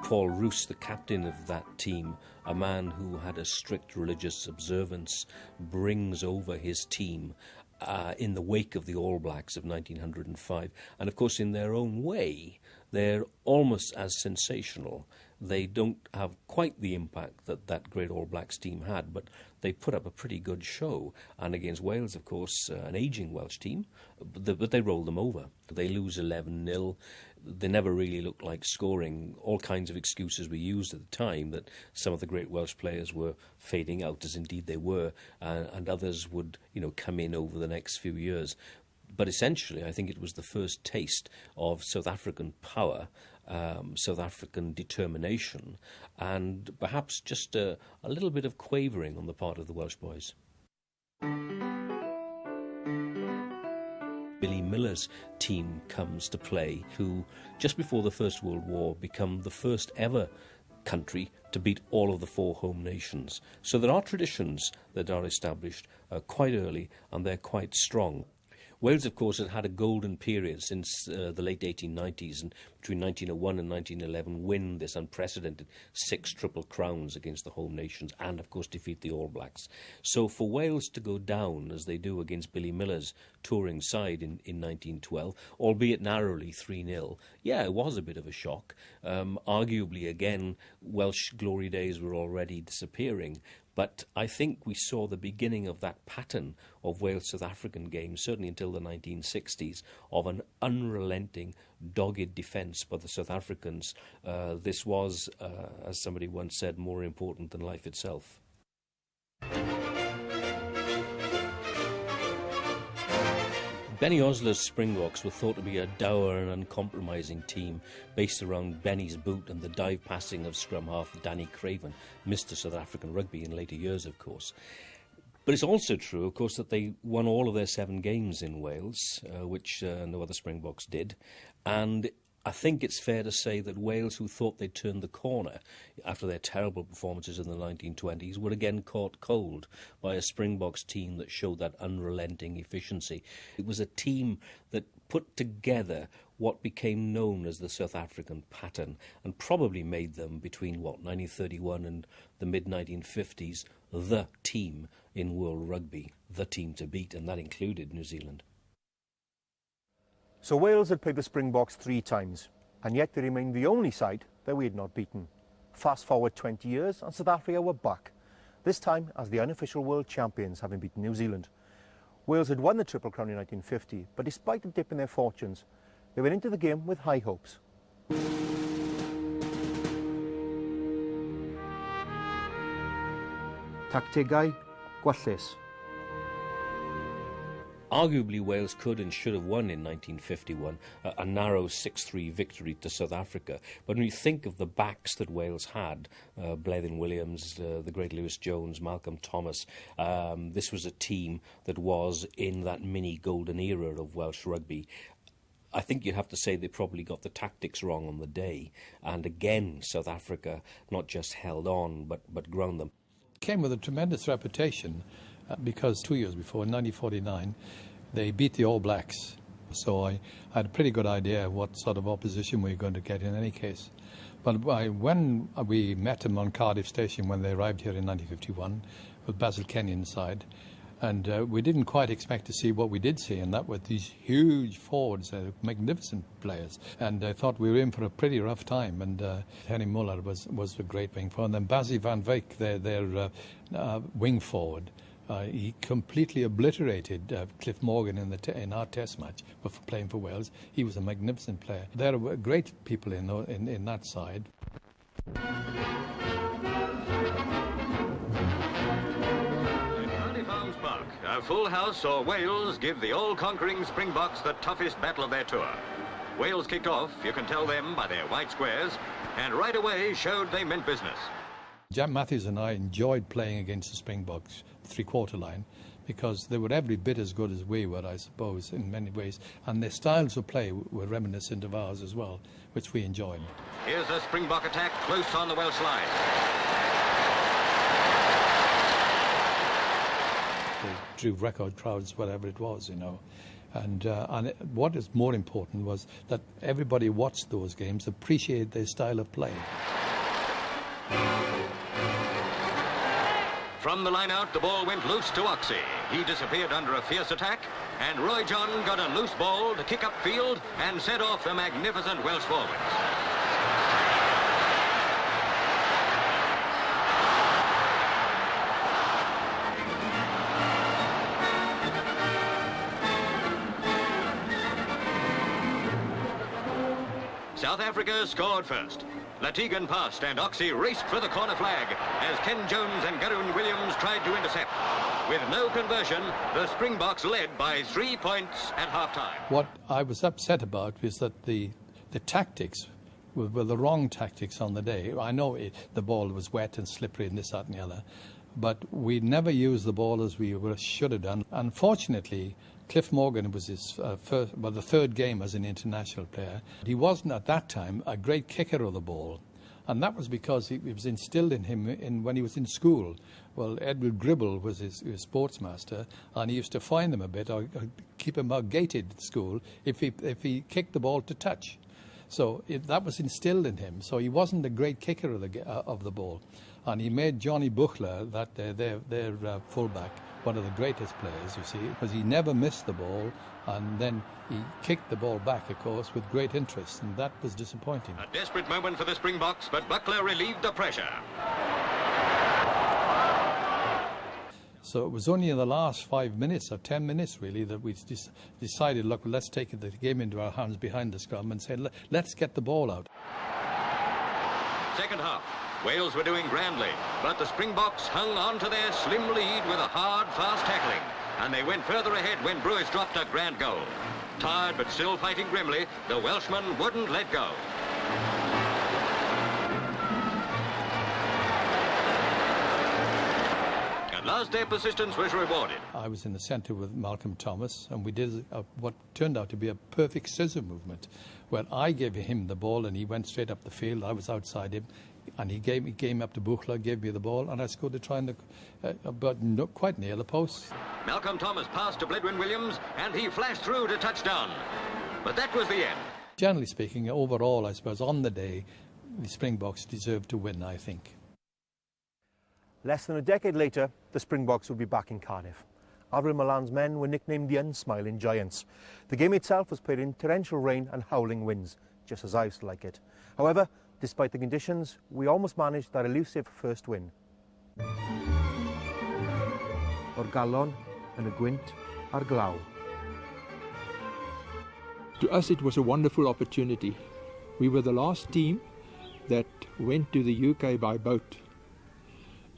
Paul Roos, the captain of that team, a man who had a strict religious observance, brings over his team in the wake of the All Blacks of 1905. And of course, in their own way, they're almost as sensational. They don't have quite the impact that that great All Blacks team had, but they put up a pretty good show. And against Wales, of course, an ageing Welsh team, but they rolled them over. They lose 11-0. They never really looked like scoring. All kinds of excuses were used at the time that some of the great Welsh players were fading out, as indeed they were, and others would, come in over the next few years. But essentially, I think it was the first taste of South African power, South African determination, and perhaps just a little bit of quavering on the part of the Welsh boys. Billy Miller's team comes to play, who, just before the First World War, become the first ever country to beat all of the four home nations. So there are traditions that are established quite early, and they're quite strong. Wales, of course, had a golden period since the late 1890s, and between 1901 and 1911 win this unprecedented 6 Triple Crowns against the home nations and, of course, defeat the All Blacks. So for Wales to go down, as they do against Billy Miller's touring side in 1912, albeit narrowly 3-0, yeah, it was a bit of a shock. Arguably, again, Welsh glory days were already disappearing. But I think we saw the beginning of that pattern of Wales-South African games, certainly until the 1960s, of an unrelenting, dogged defence by the South Africans. This was, as somebody once said, more important than life itself. Benny Osler's Springboks were thought to be a dour and uncompromising team based around Benny's boot and the dive passing of scrum half Danny Craven, Mr. South African rugby in later years, of course. But it's also true, of course, that they won all of their 7 games in Wales, which no other Springboks did. And I think it's fair to say that Wales, who thought they'd turned the corner after their terrible performances in the 1920s, were again caught cold by a Springboks team that showed that unrelenting efficiency. It was a team that put together what became known as the South African pattern and probably made them between, 1931 and the mid-1950s, the team in world rugby, the team to beat, and that included New Zealand. So Wales had played the Springboks 3 times, and yet they remained the only side that we had not beaten. Fast forward 20 years, and South Africa were back, this time as the unofficial world champions, having beaten New Zealand. Wales had won the Triple Crown in 1950, but despite the dip in their fortunes, they went into the game with high hopes. Tactegau gwellus. Arguably, Wales could and should have won in 1951, a narrow 6-3 victory to South Africa. But when you think of the backs that Wales had, Bleddyn Williams, the great Lewis Jones, Malcolm Thomas, this was a team that was in that mini golden era of Welsh rugby. I think you'd have to say they probably got the tactics wrong on the day. And again, South Africa not just held on, but ground them. Came with a tremendous reputation. Because 2 years before, in 1949, they beat the All Blacks. So I had a pretty good idea of what sort of opposition we were going to get in any case. But when we met them on Cardiff Station when they arrived here in 1951, with Basil Kenyon's side, and we didn't quite expect to see what we did see, and that were these huge forwards, magnificent players. And I thought we were in for a pretty rough time, and Henny Muller was a great wing forward. And then Basie van Wyk, their wing forward, he completely obliterated Cliff Morgan in our test match for playing for Wales. He was a magnificent player. There were great people in that side. In Cardiff Arms Park, a full house saw Wales give the all-conquering Springboks the toughest battle of their tour. Wales kicked off, you can tell them by their white squares, and right away showed they meant business. Jam Matthews and I enjoyed playing against the Springboks three-quarter line because they were every bit as good as we were, I suppose, in many ways. And their styles of play were reminiscent of ours as well, which we enjoyed. Here's a Springbok attack close on the Welsh line. They drew record crowds, whatever it was, And what is more important was that everybody watched those games, appreciated their style of play. From the line-out, the ball went loose to Oxy. He disappeared under a fierce attack, and Roy John got a loose ball to kick upfield and set off the magnificent Welsh forwards. South Africa scored first. Latigan passed and Oxy raced for the corner flag as Ken Jones and Gerwin Williams tried to intercept. With no conversion, the Springboks led by 3 points at half-time. What I was upset about was that the tactics were the wrong tactics on the day. I know the ball was wet and slippery and this, that and the other, but we never used the ball as we should have done. Unfortunately, Cliff Morgan was his the third game as an international player. He wasn't at that time a great kicker of the ball, and that was because it was instilled in him when he was in school. Well, Edward Gribble was his sports master, and he used to fine them a bit or keep him gated at school if he kicked the ball to touch. So that was instilled in him. So he wasn't a great kicker of the ball, and he made Johnny Buchler, their fullback, one of the greatest players, you see, because he never missed the ball, and then he kicked the ball back, of course, with great interest, and that was disappointing. A desperate moment for the Springboks, but Buckler relieved the pressure. So it was only in the last 5 minutes or 10 minutes, really, that we decided, look, let's take the game into our hands behind the scrum and say, let's get the ball out. Second half. Wales were doing grandly, but the Springboks hung on to their slim lead with a hard, fast tackling, and they went further ahead when Bruce dropped a grand goal. Tired but still fighting grimly, the Welshman wouldn't let go. At last, their persistence was rewarded. I was in the centre with Malcolm Thomas, and we did what turned out to be a perfect scissor movement, where I gave him the ball and he went straight up the field. I was outside him. And he came up to Buchler, gave me the ball, and I scored a try, but not quite near the post. Malcolm Thomas passed to Bledwin Williams, and he flashed through to touchdown. But that was the end. Generally speaking, overall, I suppose, on the day, the Springboks deserved to win, I think. Less than a decade later, the Springboks would be back in Cardiff. Avril Milan's men were nicknamed the Unsmiling Giants. The game itself was played in torrential rain and howling winds, just as I used to like it. However, despite the conditions, we almost managed that elusive first win. O'r galon yn y gwynt a'r glaw. To us it was a wonderful opportunity. We were the last team that went to the UK by boat.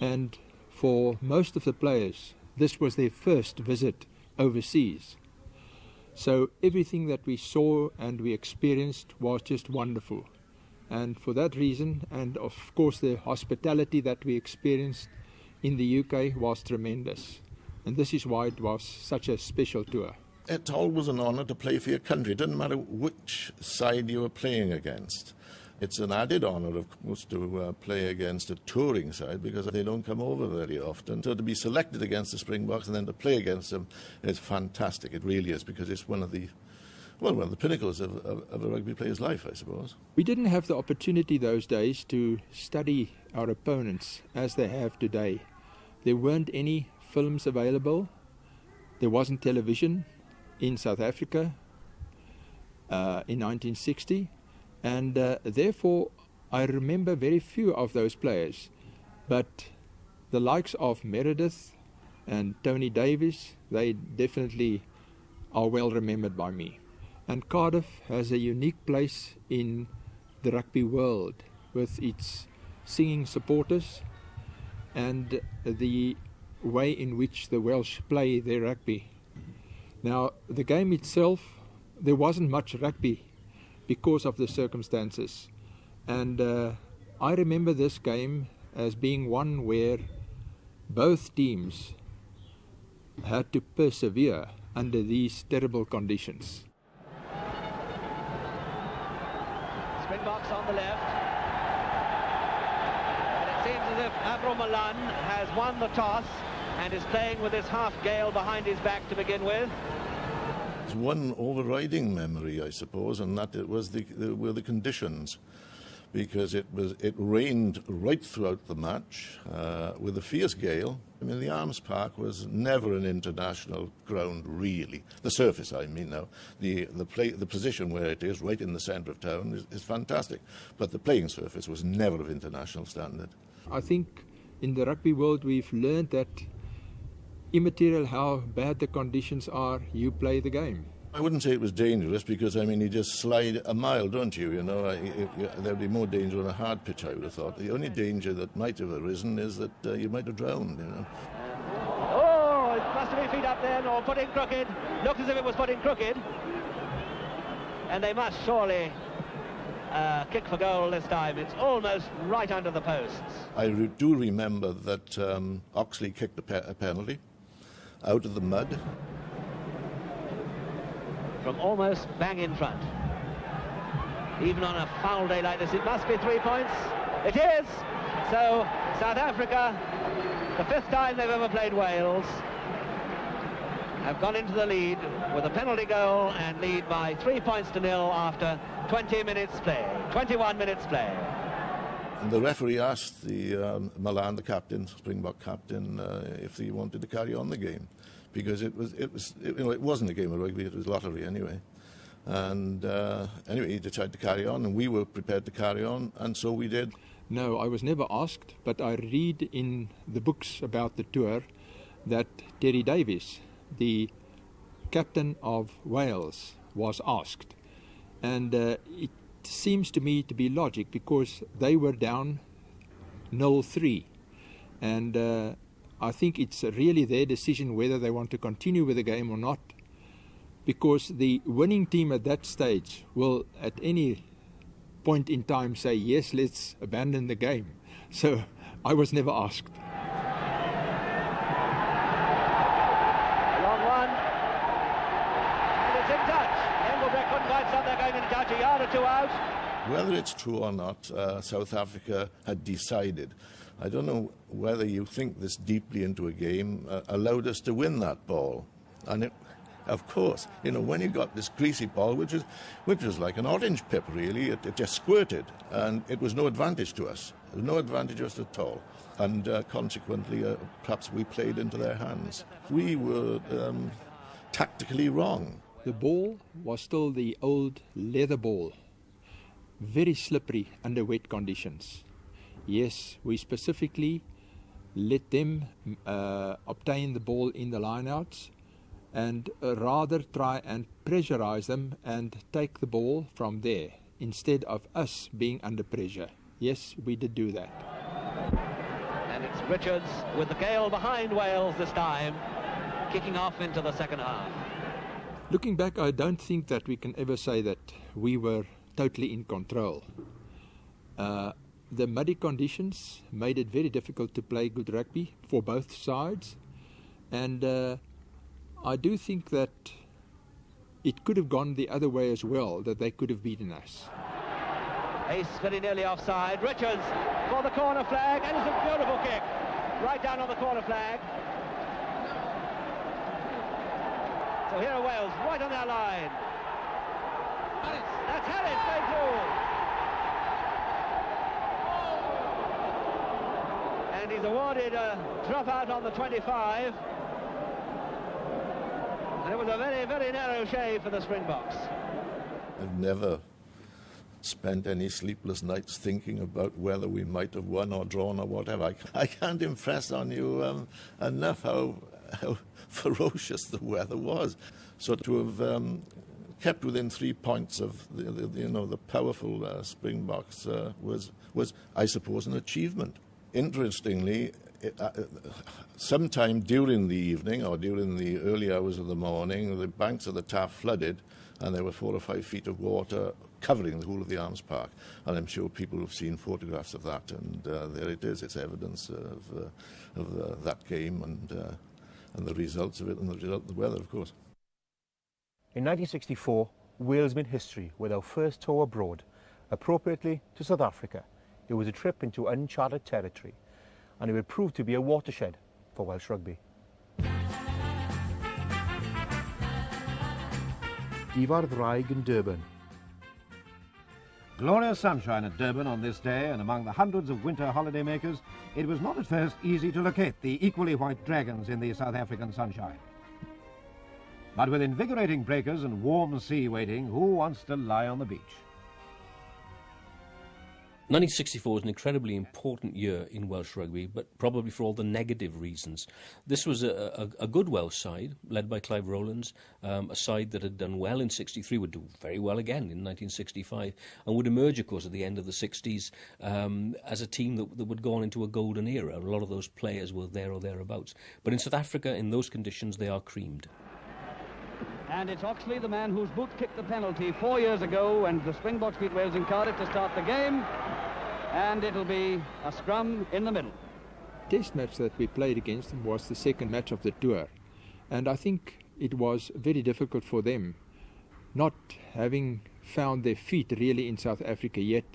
And for most of the players, this was their first visit overseas. So everything that we saw and we experienced was just wonderful. And for that reason, and of course the hospitality that we experienced in the UK was tremendous. And this is why it was such a special tour. It's always an honour to play for your country. It doesn't matter which side you are playing against. It's an added honour, of course, to play against a touring side because they don't come over very often. So to be selected against the Springboks and then to play against them is fantastic. It really is, because it's one of the pinnacles of a rugby player's life, I suppose. We didn't have the opportunity those days to study our opponents as they have today. There weren't any films available. There wasn't television in South Africa in 1960. And therefore, I remember very few of those players. But the likes of Meredith and Tony Davies, they definitely are well remembered by me. And Cardiff has a unique place in the rugby world with its singing supporters and the way in which the Welsh play their rugby. Now, the game itself, there wasn't much rugby because of the circumstances. And I remember this game as being one where both teams had to persevere under these terrible conditions. Springboks on the left. And it seems as if Avril Milan has won the toss and is playing with his half gale behind his back to begin with. There's one overriding memory, I suppose, and that it was were the conditions. because it rained right throughout the match with a fierce gale. I mean, the Arms Park was never an international ground, really. The surface, I mean, now. The position where it is, right in the centre of town, is fantastic. But the playing surface was never of international standard. I think in the rugby world we've learned that immaterial how bad the conditions are, you play the game. I wouldn't say it was dangerous because, I mean, you just slide a mile, don't you? You know, there'd be more danger on a hard pitch, I would have thought. The only danger that might have arisen is that you might have drowned, you know. Oh, it must have been feet up there, or put in crooked. Looked as if it was put in crooked. And they must surely kick for goal this time. It's almost right under the posts. I do remember that Oxley kicked a penalty out of the mud. From almost bang in front. Even on a foul day like this, it must be 3 points. It is! So, South Africa, the 5th time they've ever played Wales, have gone into the lead with a penalty goal and lead by 3 points to nil after 20 minutes play, 21 minutes play. And the referee asked the Milan, the captain, Springbok captain, if he wanted to carry on the game. Because it wasn't a game of rugby, it was lottery anyway. And anyway, he decided to carry on, and we were prepared to carry on, and so we did. No, I was never asked, but I read in the books about the tour that Terry Davies, the captain of Wales, was asked. And it seems to me to be logic, because they were down 0-3. And I think it's really their decision whether they want to continue with the game or not, because the winning team at that stage will at any point in time say, yes, let's abandon the game. So I was never asked. A long one. And it's in touch. Engelbrecht couldn't quite stop that going in touch. A yard or two out. Whether it's true or not, South Africa had decided. I don't know whether you think this deeply into a game allowed us to win that ball. And it, of course, you know, when you got this greasy ball, which was like an orange pip, really, it just squirted, and it was no advantage to us. There was no advantage to us at all. And consequently, perhaps we played into their hands. We were tactically wrong. The ball was still the old leather ball, very slippery under wet conditions. Yes, we specifically let them obtain the ball in the lineouts and rather try and pressurize them and take the ball from there instead of us being under pressure. Yes, we did do that. And it's Richards with the gale behind Wales this time, kicking off into the second half. Looking back, I don't think that we can ever say that we were totally in control. The muddy conditions made it very difficult to play good rugby for both sides, and I do think that it could have gone the other way as well, that they could have beaten us. Ace very nearly offside. Richards for the corner flag, and it's a beautiful kick right down on the corner flag. So here are Wales right on their line. That's Harris, they through. And he's awarded a dropout on the 25. And it was a very, very narrow shave for the Springboks. I've never spent any sleepless nights thinking about whether we might have won or drawn or whatever. I can't impress on you enough how ferocious the weather was. So to have kept within 3 points of the powerful Springboks was, I suppose, an achievement. Interestingly, sometime during the evening or during the early hours of the morning, the banks of the Taff flooded, and there were 4 or 5 feet of water covering the whole of the Arms Park. And I'm sure people have seen photographs of that, and there it is. It's evidence of that game and the results of it, and the result of the weather, of course. In 1964, Wales made history with our first tour abroad, appropriately to South Africa. It was a trip into uncharted territory, and it would prove to be a watershed for Welsh rugby. Ifa'r Ddraig in Durban. Glorious sunshine at Durban on this day, and among the hundreds of winter holidaymakers, it was not at first easy to locate the equally white dragons in the South African sunshine. But with invigorating breakers and warm sea waiting, who wants to lie on the beach? 1964 is an incredibly important year in Welsh rugby, but probably for all the negative reasons. This was a good Welsh side, led by Clive Rowlands, a side that had done well in 63, would do very well again in 1965, and would emerge, of course, at the end of the 60s as a team that would go on into a golden era. A lot of those players were there or thereabouts. But in South Africa, in those conditions, they are creamed. And it's Oxley, the man whose boot kicked the penalty 4 years ago when the Springboks beat Wales in Cardiff to start the game. And it'll be a scrum in the middle. Test match that we played against them was the second match of the tour. And I think it was very difficult for them, not having found their feet really in South Africa yet,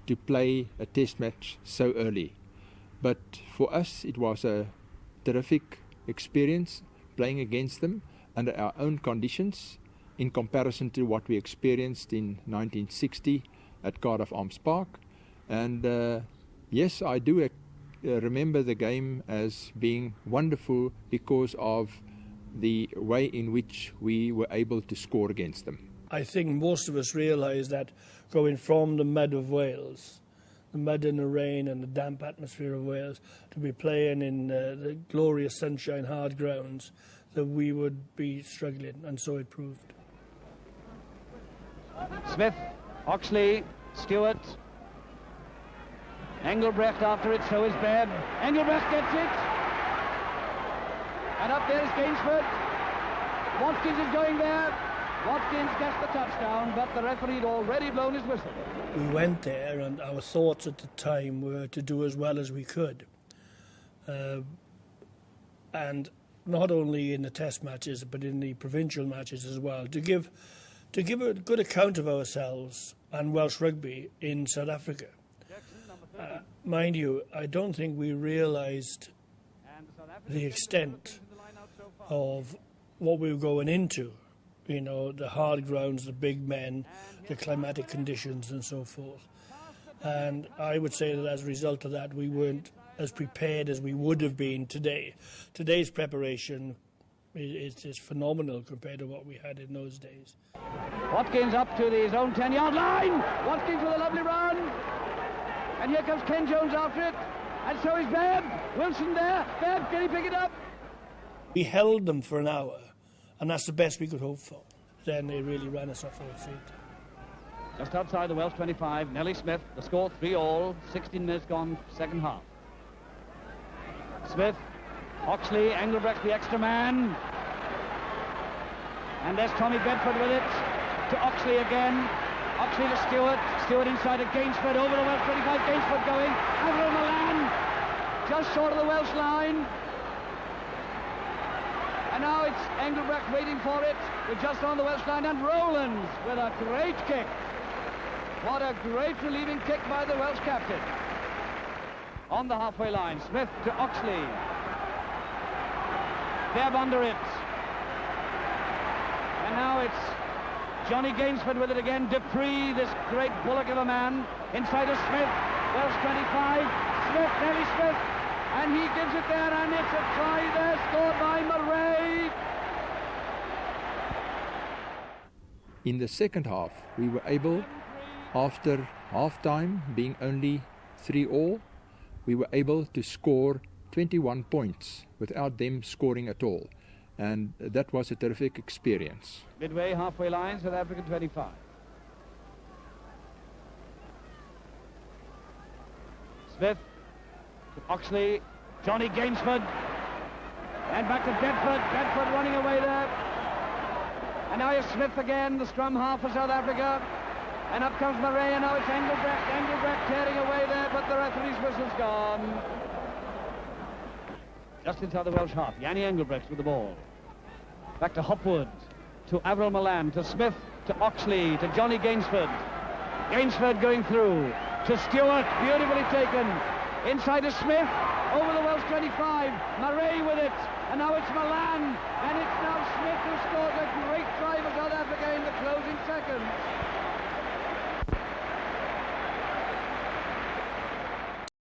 to play a test match so early. But for us, it was a terrific experience playing against them under our own conditions in comparison to what we experienced in 1960 at Cardiff Arms Park. And yes, I do remember the game as being wonderful because of the way in which we were able to score against them. I think most of us realise that going from the mud of Wales, the mud and the rain and the damp atmosphere of Wales, to be playing in the glorious sunshine hard grounds, that we would be struggling, and so it proved. Smith, Oxley, Stewart, Engelbrecht after it, so is Baird. Engelbrecht gets it, and up there is Gainsford. Watkins is going there. Watkins gets the touchdown, but the referee had already blown his whistle. We went there, and our thoughts at the time were to do as well as we could. And not only in the test matches, but in the provincial matches as well, to give a good account of ourselves and Welsh rugby in South Africa. Mind you, I don't think we realised the extent of what we were going into. You know, the hard grounds, the big men, the climatic conditions and so forth. And I would say that as a result of that, we weren't as prepared as we would have been today. Today's preparation is phenomenal compared to what we had in those days. Watkins up to his own 10-yard line. Watkins with a lovely run. And here comes Ken Jones after it. And so is Baird. Wilson there. Baird, can he pick it up? We held them for an hour, and that's the best we could hope for. Then they really ran us off our feet. Just outside the Welsh 25, Nellie Smith. The score 3-all, 16 minutes gone, second half. Smith, Oxley, Engelbrecht, the extra man. And there's Tommy Bedford with it. To Oxley again. Oxley to Stewart. Stewart inside to Gainsford. Over the Welsh 25. Gainsford going. Avril Milan. Just short of the Welsh line. And now it's Engelbrecht waiting for it. We're just on the Welsh line. And Rowlands with a great kick. What a great relieving kick by the Welsh captain. On the halfway line, Smith to Oxley. Bebb under it. And now it's Johnny Gainsford with it again. Dupree, this great bullock of a man. Inside of Smith. Welsh 25. Smith, Nellie Smith. And he gives it there, and it's a try there, scored by Murray. In the second half, we were able, after half-time being only 3-all, we were able to score 21 points without them scoring at all. And that was a terrific experience. Midway, halfway line, South African 25. Smith, Oxley, Johnny Gainsford, and back to Bedford. Bedford running away there. And now it's Smith again, the scrum half for South Africa. And up comes Murray, and now it's Engelbrecht. Engelbrecht tearing away there, but the referee's whistle's gone. Just inside the Welsh half, Yanni Engelbrecht with the ball. Back to Hopwood, to Avril Milan, to Smith, to Oxley, to Johnny Gainsford. Gainsford going through, to Stewart, beautifully taken. Inside to Smith, over the Welsh 25, Murray with it, and now it's Milan, and it's now Smith who scores a great try for South Africa in the closing seconds.